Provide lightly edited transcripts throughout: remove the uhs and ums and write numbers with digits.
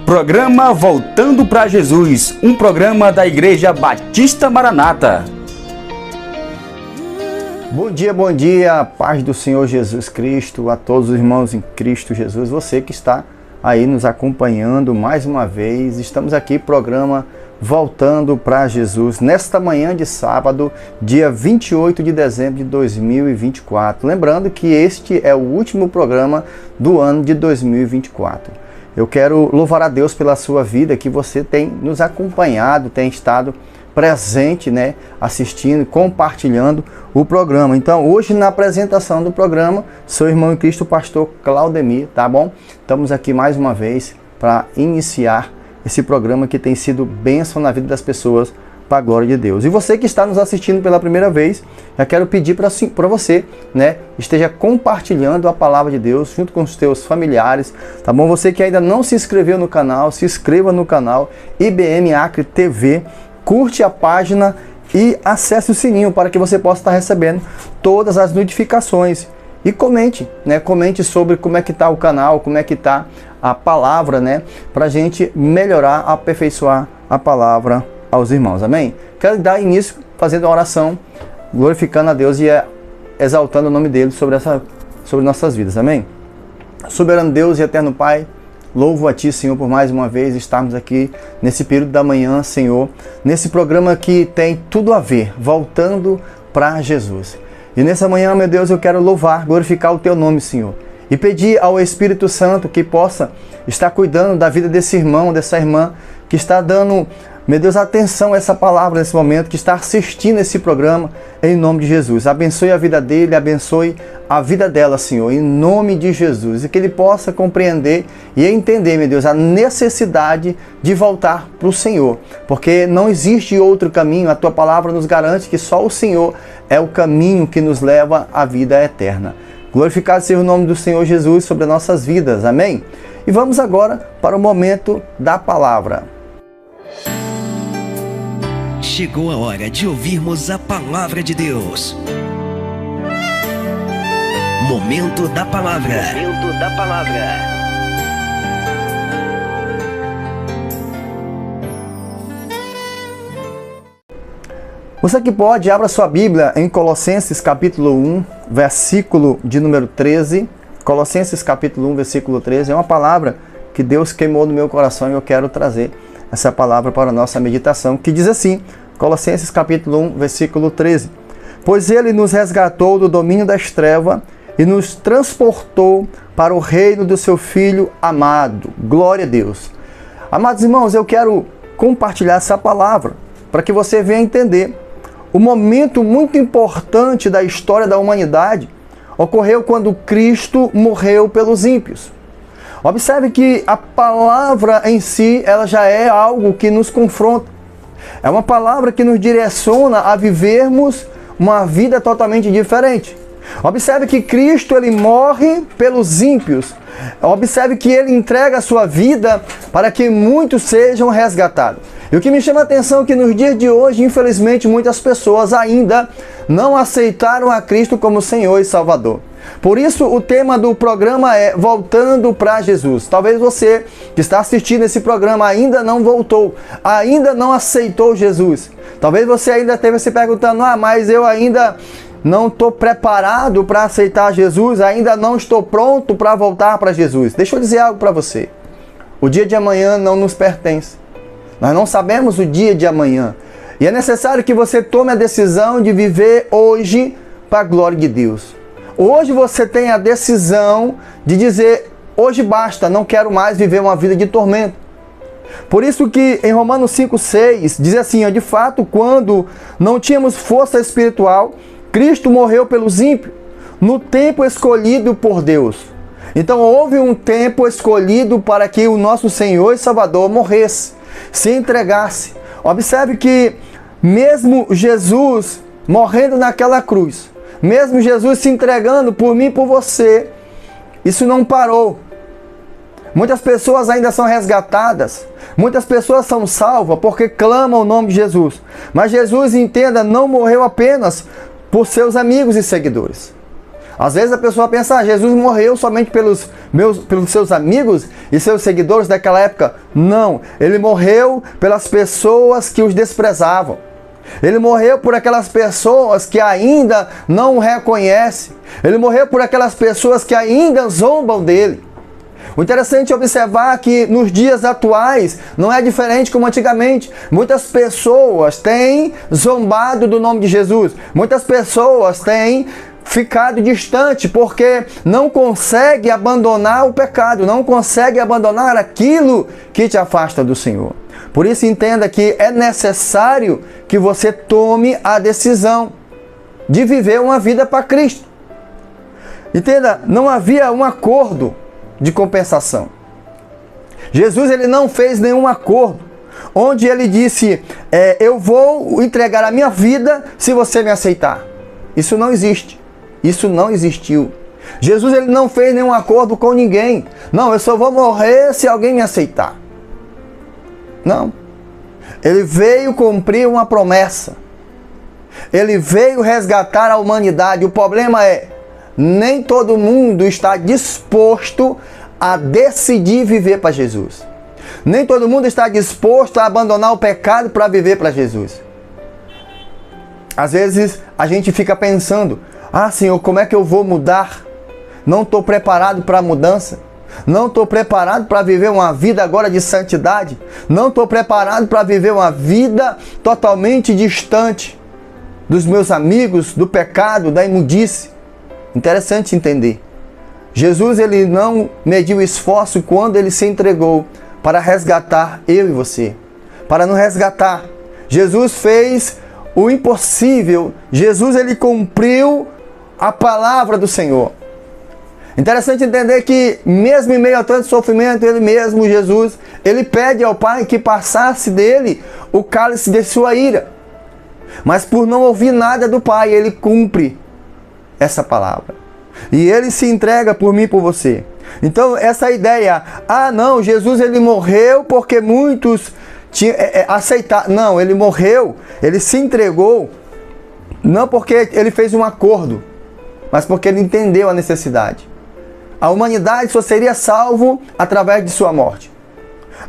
Programa Voltando para Jesus, um programa da Igreja Batista Maranata. Bom dia, paz do Senhor Jesus Cristo, a todos os irmãos em Cristo Jesus, você que está aí nos acompanhando mais uma vez. Estamos aqui, programa Voltando para Jesus, nesta manhã de sábado, dia 28 de dezembro de 2024. Lembrando que este é o último programa do ano de 2024. Eu quero louvar a Deus pela sua vida, que você tem nos acompanhado, tem estado presente, assistindo, compartilhando o programa. Então, hoje na apresentação do programa, seu irmão em Cristo, o pastor Claudemir, tá bom? Estamos aqui mais uma vez para iniciar esse programa que tem sido bênção na vida das pessoas, para a glória de Deus. E você que está nos assistindo pela primeira vez, já quero pedir para você, esteja compartilhando a palavra de Deus junto com os teus familiares, tá bom? Você que ainda não se inscreveu no canal, se inscreva no canal IBM Acre TV, curte a página e acesse o sininho para que você possa estar recebendo todas as notificações. E comente, comente sobre como é que está o canal, como é que está a palavra, para a gente melhorar, aperfeiçoar a palavra aos irmãos, amém? Quero dar início fazendo uma oração, glorificando a Deus e exaltando o nome dele sobre nossas vidas, amém? Soberano Deus e eterno Pai, louvo a Ti, Senhor, por mais uma vez estarmos aqui nesse período da manhã, Senhor, nesse programa que tem tudo a ver, voltando para Jesus. E nessa manhã, meu Deus, eu quero louvar, glorificar o Teu nome, Senhor, e pedir ao Espírito Santo que possa estar cuidando da vida desse irmão, dessa irmã, que está dando, meu Deus, atenção a essa palavra nesse momento, que está assistindo esse programa, em nome de Jesus. Abençoe a vida dele, abençoe a vida dela, Senhor, em nome de Jesus. E que ele possa compreender e entender, meu Deus, a necessidade de voltar para o Senhor. Porque não existe outro caminho, a Tua palavra nos garante que só o Senhor é o caminho que nos leva à vida eterna. Glorificado seja o nome do Senhor Jesus sobre as nossas vidas, amém? E vamos agora para o momento da palavra. Chegou a hora de ouvirmos a palavra de Deus. Momento da palavra. Momento da palavra. Você que pode, abra sua Bíblia em Colossenses capítulo 1, versículo de número 13. Colossenses capítulo 1, versículo 13. É uma palavra que Deus queimou no meu coração e eu quero trazer essa palavra para a nossa meditação, que diz assim, Colossenses capítulo 1, versículo 13. Pois Ele nos resgatou do domínio das trevas e nos transportou para o reino do Seu Filho amado. Glória a Deus. Amados irmãos, eu quero compartilhar essa palavra para que você venha entender. O momento muito importante da história da humanidade ocorreu quando Cristo morreu pelos ímpios. Observe que a palavra em si, ela já é algo que nos confronta. É uma palavra que nos direciona a vivermos uma vida totalmente diferente. Observe que Cristo, ele morre pelos ímpios. Observe que ele entrega a sua vida para que muitos sejam resgatados. E o que me chama a atenção é que nos dias de hoje, infelizmente, muitas pessoas ainda não aceitaram a Cristo como Senhor e Salvador. Por isso, o tema do programa é Voltando para Jesus. Talvez você que está assistindo esse programa ainda não voltou, ainda não aceitou Jesus. Talvez você ainda esteja se perguntando, mas eu ainda não estou preparado para aceitar Jesus, ainda não estou pronto para voltar para Jesus. Deixa eu dizer algo para você. O dia de amanhã não nos pertence. Nós não sabemos o dia de amanhã. E é necessário que você tome a decisão de viver hoje para a glória de Deus. Hoje você tem a decisão de dizer, hoje basta, não quero mais viver uma vida de tormento. Por isso que em Romanos 5,6 diz assim, de fato, quando não tínhamos força espiritual, Cristo morreu pelos ímpios, no tempo escolhido por Deus. Então houve um tempo escolhido para que o nosso Senhor e Salvador morresse, se entregasse. Observe que mesmo Jesus morrendo naquela cruz, mesmo Jesus se entregando por mim e por você, isso não parou. Muitas pessoas ainda são resgatadas, muitas pessoas são salvas porque clamam o nome de Jesus. Mas Jesus, entenda, não morreu apenas por seus amigos e seguidores. Às vezes a pessoa pensa, Jesus morreu somente pelos seus amigos e seus seguidores daquela época. Não, ele morreu pelas pessoas que os desprezavam. Ele morreu por aquelas pessoas que ainda não o reconhecem. Ele morreu por aquelas pessoas que ainda zombam dele. O interessante é observar que nos dias atuais não é diferente como antigamente. Muitas pessoas têm zombado do nome de Jesus. Muitas pessoas têm ficado distante porque não consegue abandonar o pecado, não consegue abandonar aquilo que te afasta do Senhor. Por isso entenda que é necessário que você tome a decisão de viver uma vida para Cristo. Entenda, não havia um acordo de compensação. Jesus ele não fez nenhum acordo onde ele disse, eu vou entregar a minha vida se você me aceitar. Isso não existe. Isso não existiu. Jesus ele não fez nenhum acordo com ninguém. Não, eu só vou morrer se alguém me aceitar. Não. Ele veio cumprir uma promessa. Ele veio resgatar a humanidade. O problema é, nem todo mundo está disposto a decidir viver para Jesus. Nem todo mundo está disposto a abandonar o pecado para viver para Jesus. Às vezes a gente fica pensando, Senhor, como é que eu vou mudar? Não estou preparado para a mudança. Não estou preparado para viver uma vida agora de santidade. Não estou preparado para viver uma vida totalmente distante dos meus amigos, do pecado, da imundície. Interessante entender. Jesus ele não mediu esforço quando ele se entregou para resgatar eu e você. Para nos resgatar. Jesus fez o impossível. Jesus ele cumpriu a palavra do Senhor. Interessante entender que mesmo em meio a tanto sofrimento, ele mesmo, Jesus, ele pede ao Pai que passasse dele o cálice de sua ira. Mas por não ouvir nada do Pai, ele cumpre essa palavra. E ele se entrega por mim e por você. Então essa ideia, não, Jesus ele morreu porque muitos aceitaram. Não, ele morreu, ele se entregou, não porque ele fez um acordo, mas porque ele entendeu a necessidade. A humanidade só seria salvo através de sua morte.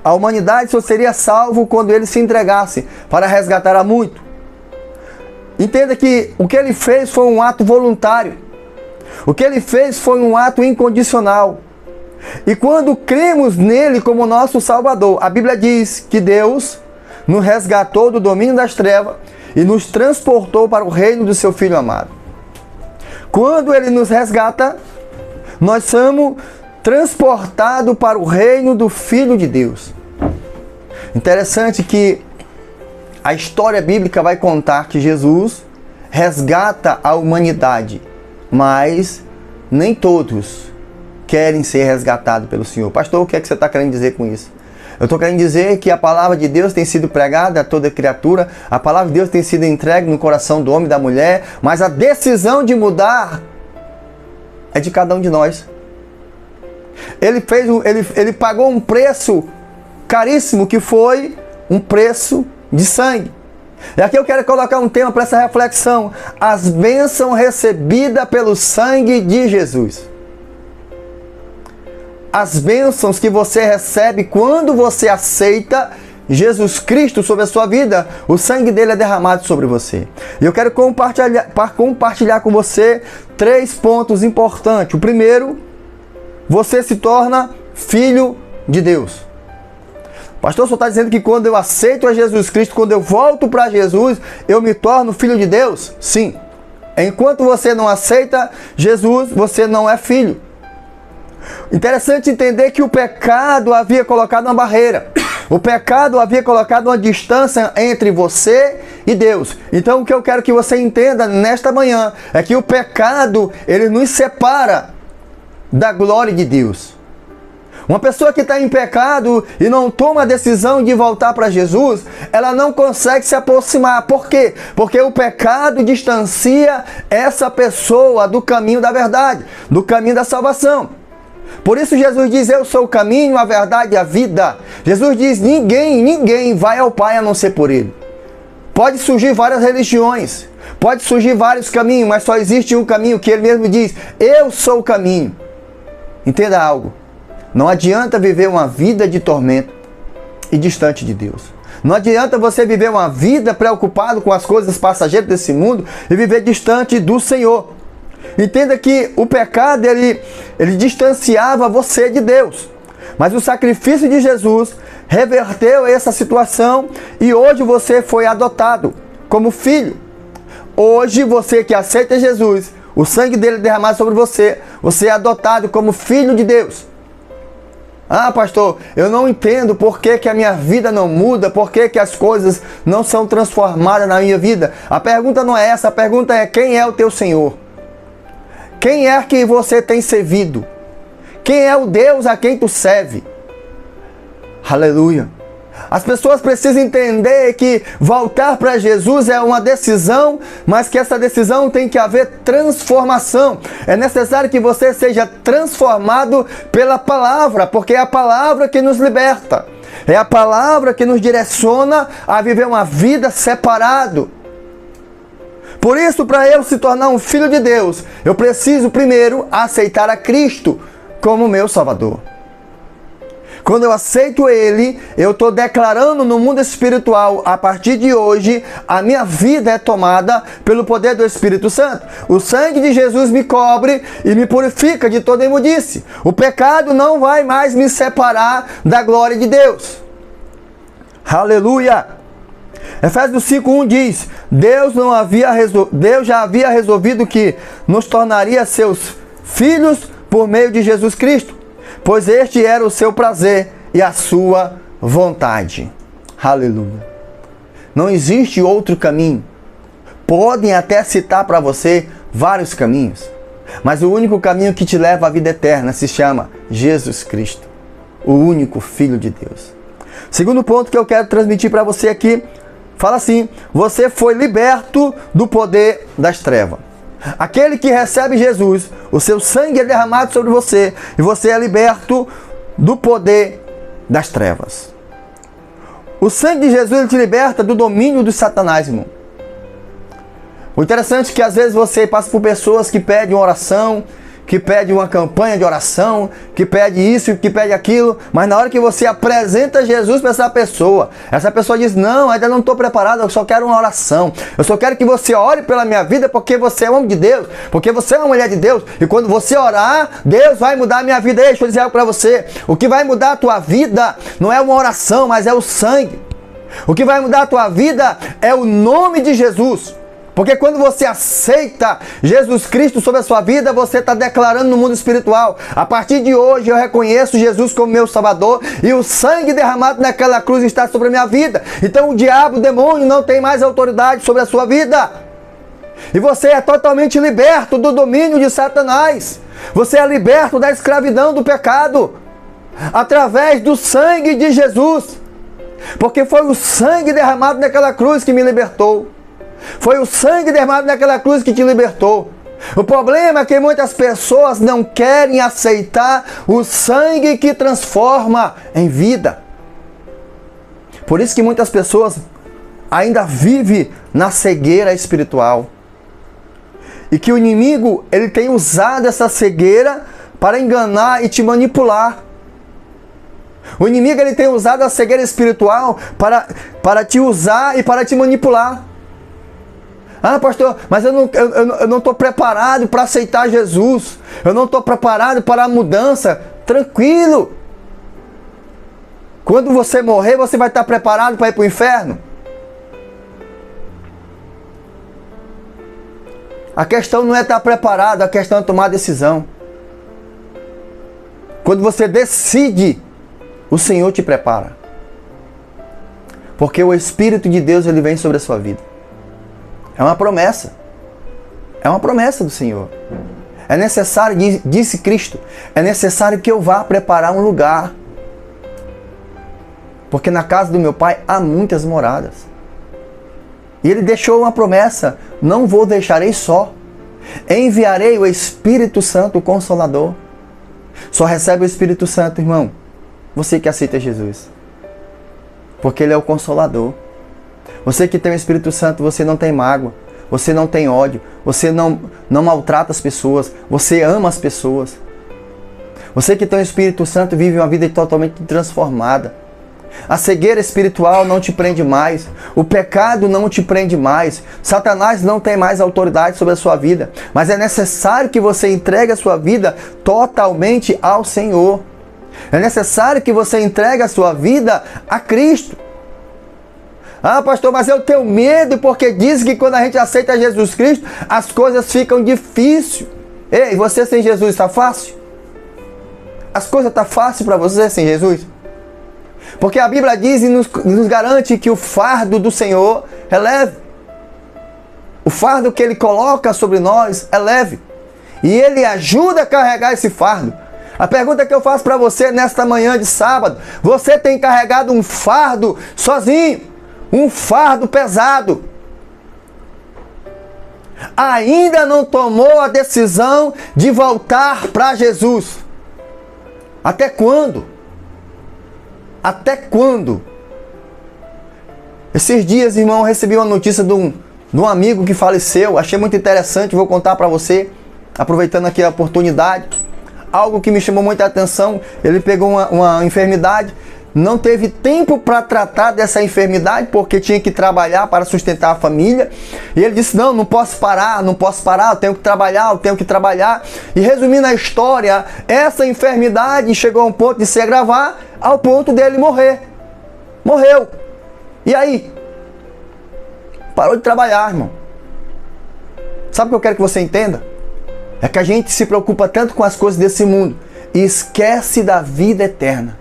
A humanidade só seria salvo quando ele se entregasse para resgatar a muito. Entenda que o que ele fez foi um ato voluntário. O que ele fez foi um ato incondicional. E quando cremos nele como nosso Salvador, a Bíblia diz que Deus nos resgatou do domínio das trevas e nos transportou para o reino do seu Filho amado. Quando ele nos resgata, nós somos transportados para o reino do Filho de Deus. Interessante que a história bíblica vai contar que Jesus resgata a humanidade, mas nem todos querem ser resgatados pelo Senhor. Pastor, o que é que você está querendo dizer com isso? Eu estou querendo dizer que a palavra de Deus tem sido pregada a toda criatura, a palavra de Deus tem sido entregue no coração do homem e da mulher, mas a decisão de mudar é de cada um de nós. Ele pagou um preço caríssimo, que foi um preço de sangue. E aqui eu quero colocar um tema para essa reflexão: as bênçãos recebidas pelo sangue de Jesus. As bênçãos que você recebe quando você aceita Jesus Cristo sobre a sua vida, o sangue dele é derramado sobre você. E eu quero compartilhar com você 3 pontos importantes. O primeiro, você se torna filho de Deus. Pastor, você está dizendo que quando eu aceito a Jesus Cristo, quando eu volto para Jesus, eu me torno filho de Deus? Sim. Enquanto você não aceita Jesus, você não é filho. Interessante entender que o pecado havia colocado uma barreira. O pecado havia colocado uma distância entre você e Deus. Então o que eu quero que você entenda nesta manhã é que o pecado, ele nos separa da glória de Deus. Uma pessoa que está em pecado e não toma a decisão de voltar para Jesus, ela não consegue se aproximar. Por quê? Porque o pecado distancia essa pessoa do caminho da verdade, do caminho da salvação. Por isso Jesus diz: eu sou o caminho, a verdade e a vida. Jesus diz: ninguém vai ao Pai a não ser por Ele. Pode surgir várias religiões, pode surgir vários caminhos, mas só existe um caminho que ele mesmo diz: eu sou o caminho. Entenda algo, não adianta viver uma vida de tormento e distante de Deus. Não adianta você viver uma vida preocupado com as coisas passageiras desse mundo e viver distante do Senhor. Entenda que o pecado, ele distanciava você de Deus. Mas o sacrifício de Jesus reverteu essa situação e hoje você foi adotado como filho. Hoje você que aceita Jesus, o sangue dele derramado sobre você, você é adotado como filho de Deus. Ah, pastor, eu não entendo por que a minha vida não muda, por que as coisas não são transformadas na minha vida. A pergunta não é essa, a pergunta é: quem é o teu Senhor? Quem é que você tem servido? Quem é o Deus a quem tu serve? Aleluia. As pessoas precisam entender que voltar para Jesus é uma decisão, mas que essa decisão tem que haver transformação. É necessário que você seja transformado pela palavra, porque é a palavra que nos liberta. É a palavra que nos direciona a viver uma vida separado. Por isso, para eu se tornar um filho de Deus, eu preciso primeiro aceitar a Cristo como meu Salvador. Quando eu aceito Ele, eu estou declarando no mundo espiritual: a partir de hoje, a minha vida é tomada pelo poder do Espírito Santo. O sangue de Jesus me cobre e me purifica de toda imundice. O pecado não vai mais me separar da glória de Deus. Aleluia! Efésios 5:1 diz: Deus já havia resolvido que nos tornaria seus filhos por meio de Jesus Cristo, pois este era o seu prazer e a sua vontade. Aleluia. Não existe outro caminho. Podem até citar para você vários caminhos, mas o único caminho que te leva à vida eterna se chama Jesus Cristo, o único Filho de Deus. Segundo ponto que eu quero transmitir para você aqui, fala assim: você foi liberto do poder das trevas. Aquele que recebe Jesus, o seu sangue é derramado sobre você e você é liberto do poder das trevas. O sangue de Jesus ele te liberta do domínio do Satanás, irmão. O interessante é que às vezes você passa por pessoas que pedem oração, que pedem uma campanha de oração, que pede isso, que pede aquilo, mas na hora que você apresenta Jesus para essa pessoa diz: não, ainda não estou preparado, eu só quero uma oração, eu só quero que você ore pela minha vida, porque você é um homem de Deus, porque você é uma mulher de Deus, e quando você orar, Deus vai mudar a minha vida. Ei, deixa eu dizer algo para você: o que vai mudar a tua vida não é uma oração, mas é o sangue. O que vai mudar a tua vida é o nome de Jesus. Porque quando você aceita Jesus Cristo sobre a sua vida, você está declarando no mundo espiritual: a partir de hoje eu reconheço Jesus como meu Salvador e o sangue derramado naquela cruz está sobre a minha vida. Então o diabo, o demônio não tem mais autoridade sobre a sua vida. E você é totalmente liberto do domínio de Satanás. Você é liberto da escravidão do pecado através do sangue de Jesus. Porque foi o sangue derramado naquela cruz que me libertou. Foi o sangue derramado naquela cruz que te libertou. O problema é que muitas pessoas não querem aceitar o sangue que transforma em vida. Por isso que muitas pessoas ainda vivem na cegueira espiritual. E que o inimigo ele tem usado essa cegueira para enganar e te manipular. O inimigo ele tem usado a cegueira espiritual para te usar e para te manipular. Ah, pastor, mas eu não estou preparado para aceitar Jesus. Eu não estou preparado para a mudança. Tranquilo. Quando você morrer, você vai estar preparado para ir para o inferno? A questão não é estar preparado, a questão é tomar decisão. Quando você decide, o Senhor te prepara. Porque o Espírito de Deus ele vem sobre a sua vida. É uma promessa. É uma promessa do Senhor. É necessário, disse Cristo, é necessário que eu vá preparar um lugar. Porque na casa do meu Pai há muitas moradas. E Ele deixou uma promessa: não vos deixarei só. Enviarei o Espírito Santo, o Consolador. Só recebe o Espírito Santo, irmão, você que aceita Jesus. Porque Ele é o Consolador. Você que tem o Espírito Santo, você não tem mágoa, você não tem ódio, você não maltrata as pessoas, você ama as pessoas. Você que tem o Espírito Santo vive uma vida totalmente transformada. A cegueira espiritual não te prende mais, o pecado não te prende mais, Satanás não tem mais autoridade sobre a sua vida, mas é necessário que você entregue a sua vida totalmente ao Senhor. É necessário que você entregue a sua vida a Cristo. Ah, pastor, mas eu tenho medo porque diz que quando a gente aceita Jesus Cristo, as coisas ficam difíceis. Ei, você sem Jesus está fácil? As coisas estão fáceis para você sem Jesus? Porque a Bíblia diz e nos garante que o fardo do Senhor é leve. O fardo que Ele coloca sobre nós é leve. E Ele ajuda a carregar esse fardo. A pergunta que eu faço para você nesta manhã de sábado: você tem carregado um fardo sozinho? Um fardo pesado? Ainda não tomou a decisão de voltar para Jesus? Até quando? Até quando? Esses dias, irmão, eu recebi uma notícia de um amigo que faleceu. Achei muito interessante, vou contar para você, aproveitando aqui a oportunidade. Algo que me chamou muita atenção. Ele pegou uma enfermidade, não teve tempo para tratar dessa enfermidade, porque tinha que trabalhar para sustentar a família. E ele disse: não posso parar, eu tenho que trabalhar. E resumindo a história, essa enfermidade chegou a um ponto de se agravar, ao ponto dele morrer. Morreu. E aí? Parou de trabalhar, irmão. Sabe o que eu quero que você entenda? É que a gente se preocupa tanto com as coisas desse mundo e esquece da vida eterna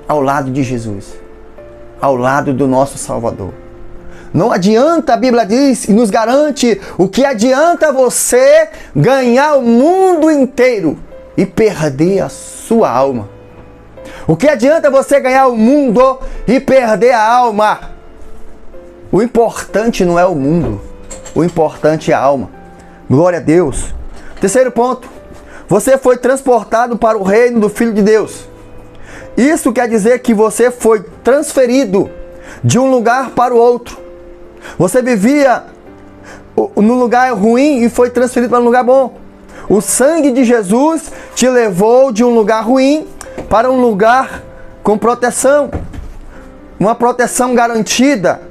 ao lado de Jesus, ao lado do nosso Salvador. Não adianta, a Bíblia diz e nos garante, o que adianta você ganhar o mundo inteiro e perder a sua alma? O que adianta você ganhar o mundo e perder a alma? O importante não é o mundo, o importante é a alma. Glória a Deus. Terceiro ponto: você foi transportado para o reino do Filho de Deus. Isso quer dizer que você foi transferido de um lugar para o outro. Você vivia num lugar ruim e foi transferido para um lugar bom. O sangue de Jesus te levou de um lugar ruim para um lugar com proteção. Uma proteção garantida,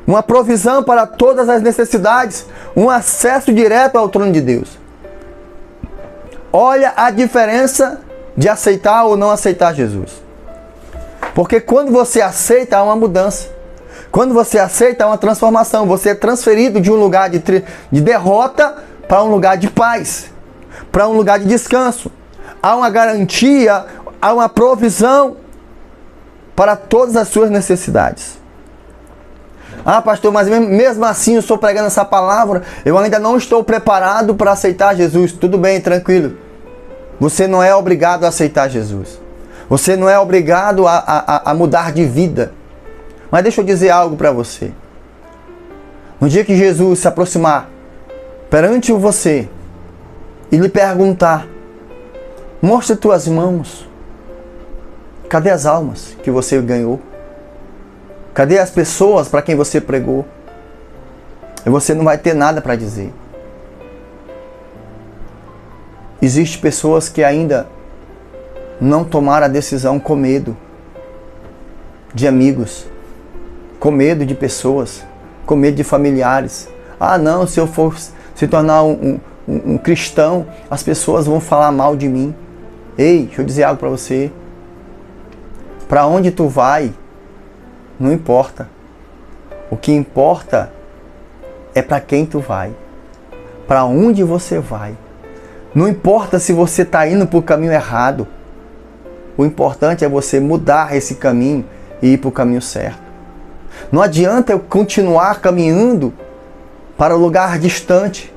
uma provisão para todas as necessidades, um acesso direto ao trono de Deus. Olha a diferença de aceitar ou não aceitar Jesus. Porque quando você aceita, há uma mudança. Quando você aceita, há uma transformação. Você é transferido de um lugar de derrota para um lugar de paz, para um lugar de descanso. Há uma garantia, há uma provisão para todas as suas necessidades. Ah, pastor, mas mesmo assim eu estou pregando essa palavra, eu ainda não estou preparado para aceitar Jesus. Tudo bem, tranquilo. Você não é obrigado a aceitar Jesus. Você não é obrigado a mudar de vida. Mas deixa eu dizer algo para você. No dia que Jesus se aproximar perante você e lhe perguntar: mostre tuas mãos. Cadê as almas que você ganhou? Cadê as pessoas para quem você pregou? E você não vai ter nada para dizer. Existem pessoas que ainda não tomaram a decisão com medo de amigos, com medo de pessoas, com medo de familiares. Ah, não, se eu for se tornar um cristão, as pessoas vão falar mal de mim. Ei, deixa eu dizer algo para você. Para onde tu vai, não importa. O que importa é para quem tu vai. Para onde você vai. Não importa se você está indo para o caminho errado. O importante é você mudar esse caminho e ir para o caminho certo. Não adianta eu continuar caminhando para o lugar distante,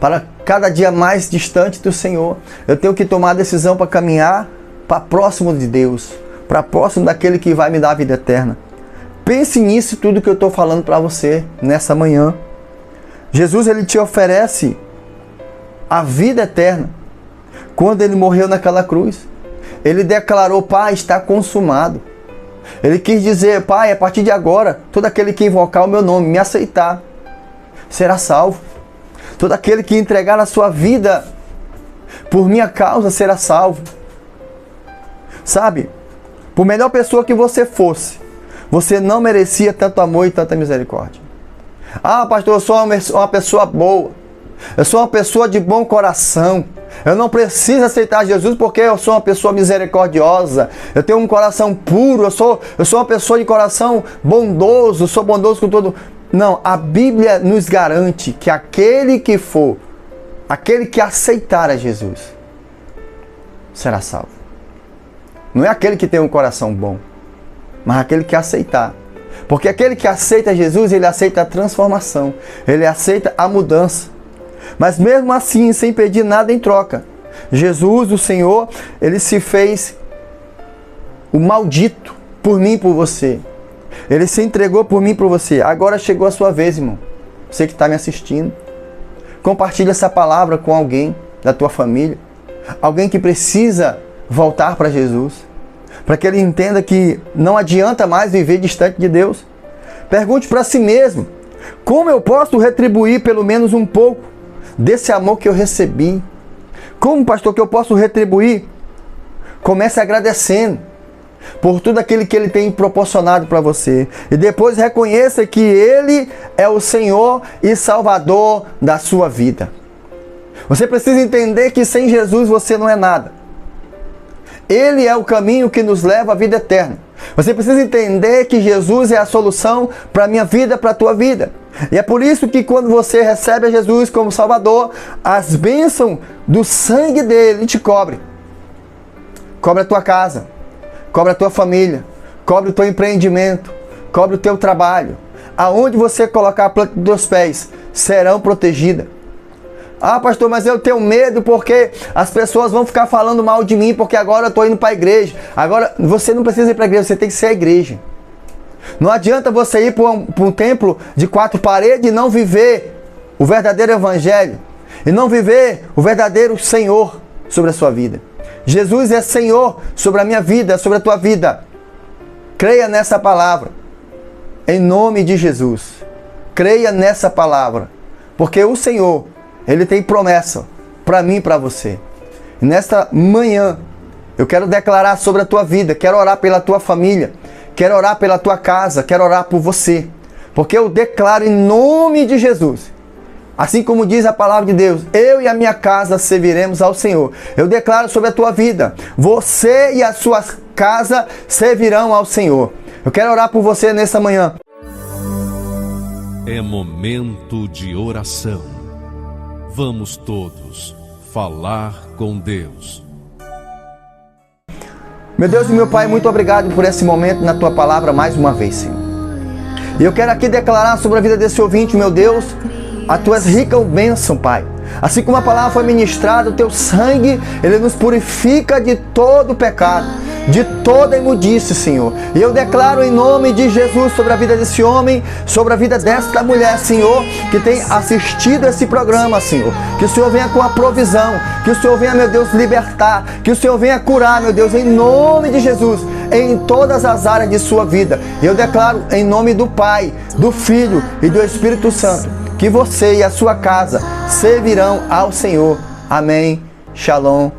para cada dia mais distante do Senhor. Eu tenho que tomar a decisão para caminhar para próximo de Deus, para próximo daquele que vai me dar a vida eterna. Pense nisso tudo que eu estou falando para você nessa manhã. Jesus, ele te oferece a vida eterna. Quando ele morreu naquela cruz, ele declarou: Pai, está consumado. Ele quis dizer: Pai, a partir de agora, todo aquele que invocar o meu nome, me aceitar, será salvo. Todo aquele que entregar a sua vida por minha causa será salvo. Sabe, por melhor pessoa que você fosse, você não merecia tanto amor e tanta misericórdia. Ah, pastor, eu sou uma pessoa boa. Eu sou uma pessoa de bom coração. Eu não preciso aceitar Jesus porque eu sou uma pessoa misericordiosa. Eu tenho um coração puro. Eu sou uma pessoa de coração bondoso. Sou bondoso com todo. Não, a Bíblia nos garante que aquele que aceitar a Jesus, será salvo. Não é aquele que tem um coração bom, mas aquele que aceitar. Porque aquele que aceita Jesus, ele aceita a transformação. Ele aceita a mudança. Mas mesmo assim, sem pedir nada em troca, Jesus, o Senhor, ele se fez o maldito por mim e por você. Ele se entregou por mim e por você. Agora chegou a sua vez, irmão. Você que está me assistindo. Compartilha essa palavra com alguém da tua família. Alguém que precisa voltar para Jesus. Para que ele entenda que não adianta mais viver distante de Deus. Pergunte para si mesmo: como eu posso retribuir pelo menos um pouco desse amor que eu recebi? Como, pastor, que eu posso retribuir? Comece agradecendo por tudo aquilo que ele tem proporcionado para você. E depois reconheça que ele é o Senhor e Salvador da sua vida. Você precisa entender que sem Jesus você não é nada. Ele é o caminho que nos leva à vida eterna. Você precisa entender que Jesus é a solução para a minha vida, para a tua vida. E é por isso que quando você recebe a Jesus como Salvador, as bênçãos do sangue dele te cobre. Cobre a tua casa, cobre a tua família, cobre o teu empreendimento, cobre o teu trabalho. Aonde você colocar a planta dos teus pés, serão protegidas. Ah, pastor, mas eu tenho medo porque as pessoas vão ficar falando mal de mim porque agora eu estou indo para a igreja. Agora, você não precisa ir para a igreja, você tem que ser a igreja. Não adianta você ir para um templo de 4 paredes e não viver o verdadeiro evangelho. E não viver o verdadeiro Senhor sobre a sua vida. Jesus é Senhor sobre a minha vida, sobre a tua vida. Creia nessa palavra. Em nome de Jesus. Creia nessa palavra. Porque o Senhor, ele tem promessa para mim e para você. E nesta manhã, eu quero declarar sobre a tua vida, quero orar pela tua família, quero orar pela tua casa, quero orar por você. Porque eu declaro em nome de Jesus, assim como diz a palavra de Deus, eu e a minha casa serviremos ao Senhor. Eu declaro sobre a tua vida, você e a sua casa servirão ao Senhor. Eu quero orar por você nessa manhã. É momento de oração. Vamos todos falar com Deus. Meu Deus e meu Pai, muito obrigado por esse momento na Tua palavra mais uma vez, Senhor. E eu quero aqui declarar sobre a vida desse ouvinte, meu Deus, a Tua rica bênção, Pai. Assim como a palavra foi ministrada, o Teu sangue, ele nos purifica de todo pecado, de toda imundície, Senhor. E eu declaro em nome de Jesus sobre a vida desse homem, sobre a vida desta mulher, Senhor, que tem assistido esse programa, Senhor. Que o Senhor venha com a provisão, que o Senhor venha, meu Deus, libertar, que o Senhor venha curar, meu Deus, em nome de Jesus, em todas as áreas de sua vida. E eu declaro em nome do Pai, do Filho e do Espírito Santo, que você e a sua casa servirão ao Senhor. Amém. Shalom.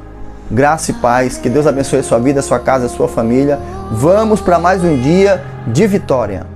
Graça e paz, que Deus abençoe a sua vida, a sua casa, a sua família. Vamos para mais um dia de vitória.